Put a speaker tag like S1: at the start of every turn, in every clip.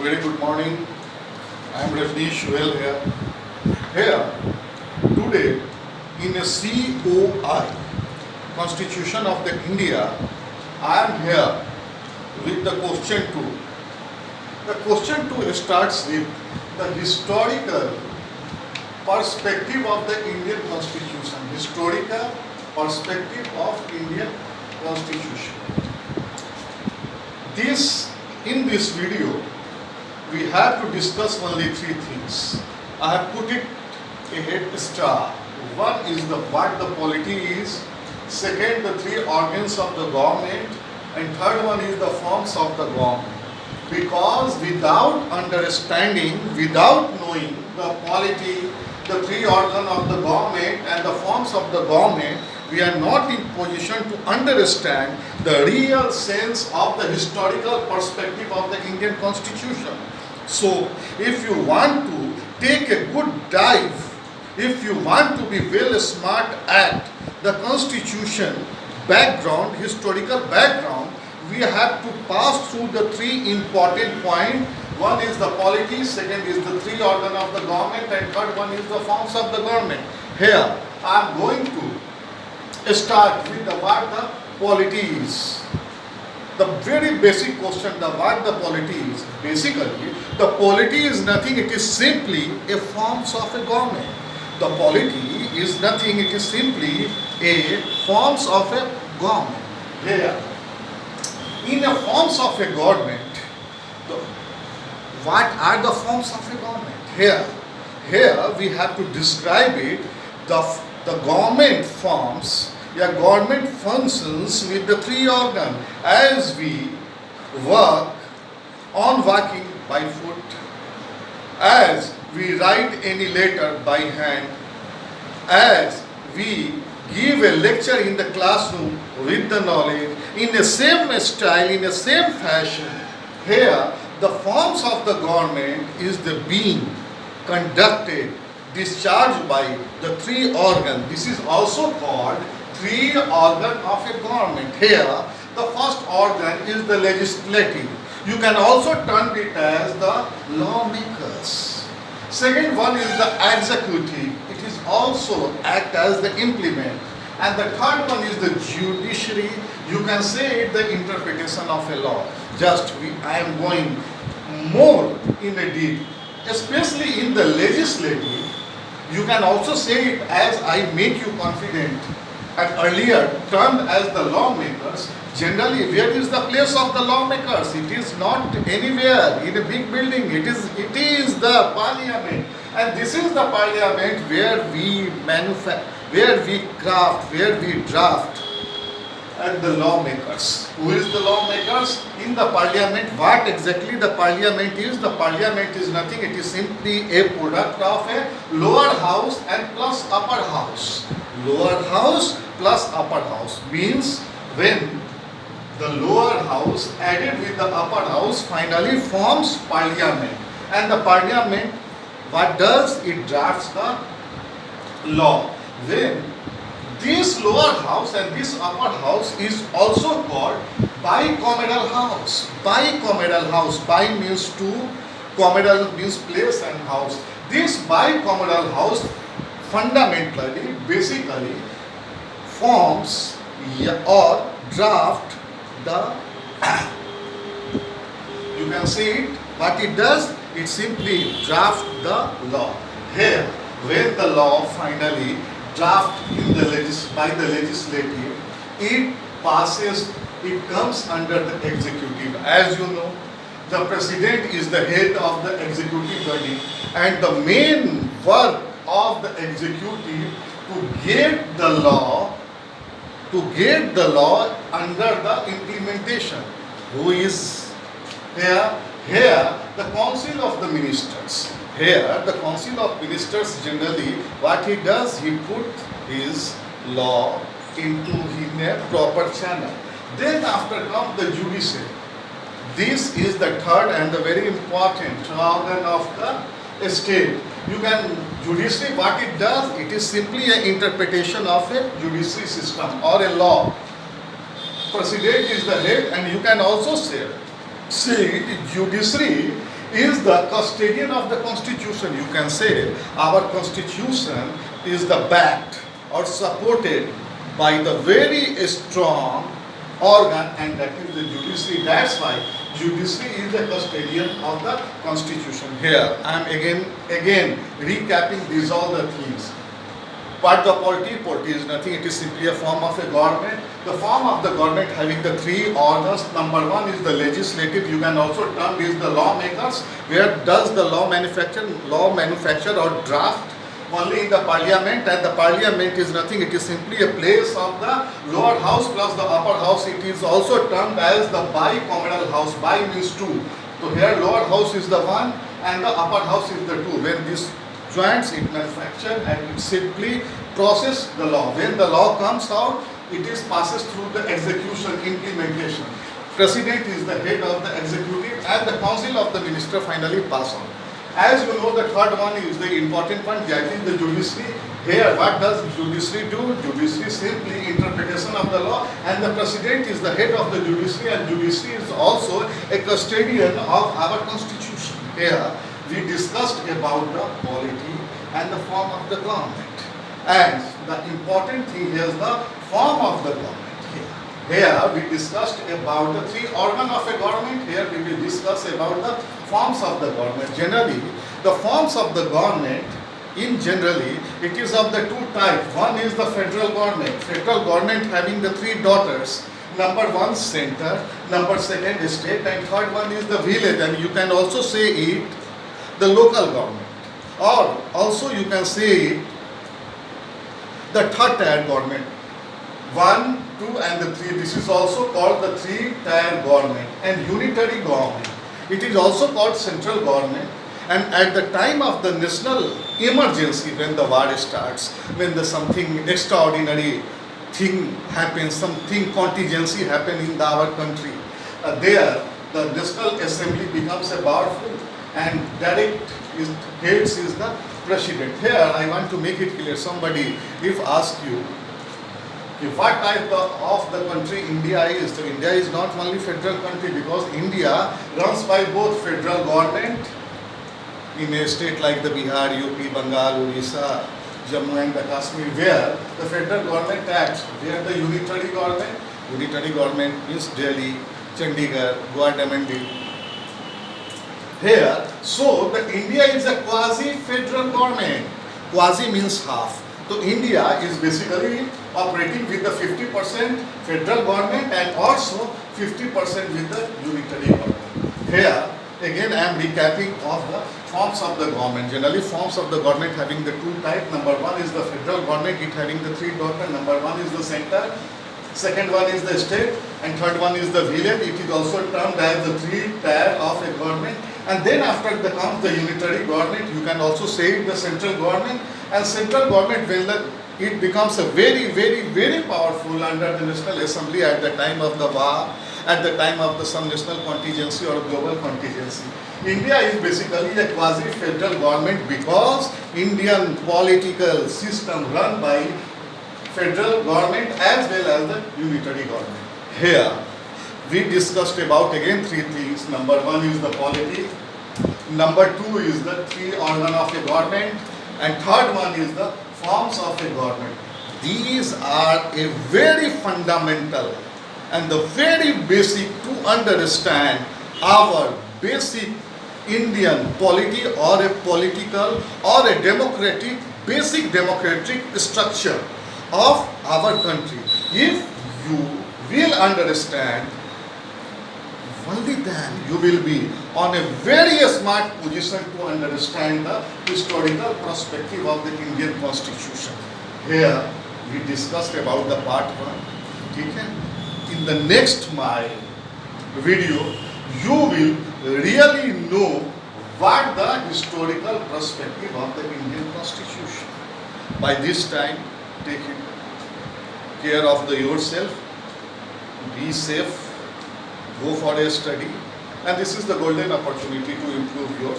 S1: Very good morning. I am Rajneesh Well here. Here, today, in a COI, Constitution of the India, I am here with the question 2. The question 2 starts with the historical perspective of the Indian Constitution. Historical perspective of Indian Constitution. In this video, we have to discuss only three things. I have put it a head star. One is what the polity is, second the three organs of the government, and third one is the forms of the government. Because without understanding, without knowing the polity, the three organs of the government and the forms of the government, we are not in position to understand the real sense of the historical perspective of the Indian Constitution. So, if you want to take a good dive, if you want to be well smart at the Constitution background, historical background, we have to pass through the three important points. One is the polity, second is the three organ of the government, and third one is the forms of the government. Here, I am going to start with what the polity is. The very basic question, what the polity is. Basically, the polity is nothing, it is simply a forms of a government. The polity is nothing, it is simply a forms of a government. Here, in a forms of a government, what are the forms of a government? Here we have to describe it, the government forms, government functions with the three organs as we work on walking by foot, as we write any letter by hand, as we give a lecture in the classroom with the knowledge, in the same style, in the same fashion. Here, the forms of the government is the being conducted, discharged by the three organs. This is also called three organ of a government. Here, the first organ is the legislative. You can also term it as the lawmakers. Second one is the executive. It is also act as the implement. And the third one is the judiciary. You can say it the interpretation of a law. I am going more in a deep, especially in the legislative. You can also say it as I make you confident. And earlier termed as the lawmakers. Generally, where is the place of the lawmakers? It is not anywhere in a big building. It is the parliament. And this is the parliament where we manufacture, where we craft, where we draft. And the lawmakers. Who is the lawmakers? In the parliament, what exactly the parliament is? The parliament is nothing. It is simply a product of a lower house and plus upper house. Lower house plus upper house means when the lower house added with the upper house finally forms parliament. And the parliament, what does? It drafts the law. Then this lower house and this upper house is also called bicameral house. Bicameral house. Bi means two, cameral means place and house. This bicameral house fundamentally, basically forms or draft the you can see it, what it does, it simply draft the law. Here, when the law finally draft by the legislative, it passes, it comes under the executive. As you know, the president is the head of the executive body, and the main work of the executive to get the law under the implementation. Who is here? Here, the council of the ministers. Here, the council of ministers generally, what he does, he put his law into a proper channel. Then after comes the judiciary. This is the third and the very important organ of the state. Judiciary, what it does, it is simply an interpretation of a judiciary system or a law. President is the head, and you can also say it, judiciary is the custodian of the constitution. You can say our constitution is the backed or supported by the very strong organ, and that is the judiciary. That's why judiciary is the custodian of the constitution. Here I am again recapping these all the things. What the polity? Polity is nothing, it is simply a form of a government. The form of the government having the three organs. Number one is the legislative, you can also term is the lawmakers. Where does the law manufacture or draft? Only in the parliament, and the parliament is nothing, it is simply a place of the lower house plus the upper house. It is also termed as the bicameral house. Bi means two. So here lower house is the one and the upper house is the two. When this joints, it manufacture and it simply process the law. When the law comes out, it is passes through the execution, implementation. President is the head of the executive and the council of the minister finally pass on. As you know, the third one is the important one, that is the judiciary. Here, what does judiciary do? Judiciary simply interpretation of the law, and the president is the head of the judiciary, and judiciary is also a custodian of our constitution. Here, we discussed about the polity and the form of the government, and the important thing is the form of the government. Here we discussed about the three organs of a government. Here we will discuss about the forms of the government. Generally, the forms of the government, in generally, it is of the two types. One is the federal government. Federal government having the three daughters. Number one, center. Number second, state. And third one is the village. And you can also say it, the local government. Or also you can say it, the third tier government. 1, 2 and the 3. This is also called the three-tier government and unitary government. It is also called central government. And at the time of the national emergency, when the war starts, when the something extraordinary thing happens, something contingency happen in our country, there the national assembly becomes a powerful and direct heads is the president. Here I want to make it clear. Somebody if ask you, what type of the country India is? So India is not only federal country, because India runs by both federal government in a state like the Bihar, UP, Bengal, Odisha, Jammu and the Kashmir, where the federal government acts, where the unitary government means Delhi, Chandigarh, Guwahati. Here, so the India is a quasi-federal government. Quasi means half. So India is basically operating with the 50% federal government and also 50% with the unitary government. Here again I am recapping of the forms of the government. Generally forms of the government having the two types. Number one is the federal government, it having the three daughters. Number one is the center, second one is the state, and third one is the village. It is also termed as the three-tier of a government. And then after comes the unitary government, you can also say the central government. And central government, when it becomes a very powerful under the National Assembly at the time of the war, at the time of some national contingency or global contingency. India is basically a quasi-federal government because Indian political system run by federal government as well as the unitary government. Here we discussed about again three things. Number one is the polity. Number two is the three organ of a government. And third one is the forms of a government. These are a very fundamental and the very basic to understand our basic Indian polity or a political or a democratic, basic democratic structure of our country. If you will understand, only then you will be on a very smart position to understand the historical perspective of the Indian Constitution. Here we discussed about the part 1. Okay? In the next my video, you will really know what the historical perspective of the Indian Constitution. By this time, take care of yourself, be safe, go for a study, and this is the golden opportunity to improve your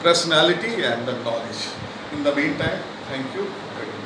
S1: personality and the knowledge. In the meantime, thank you very much.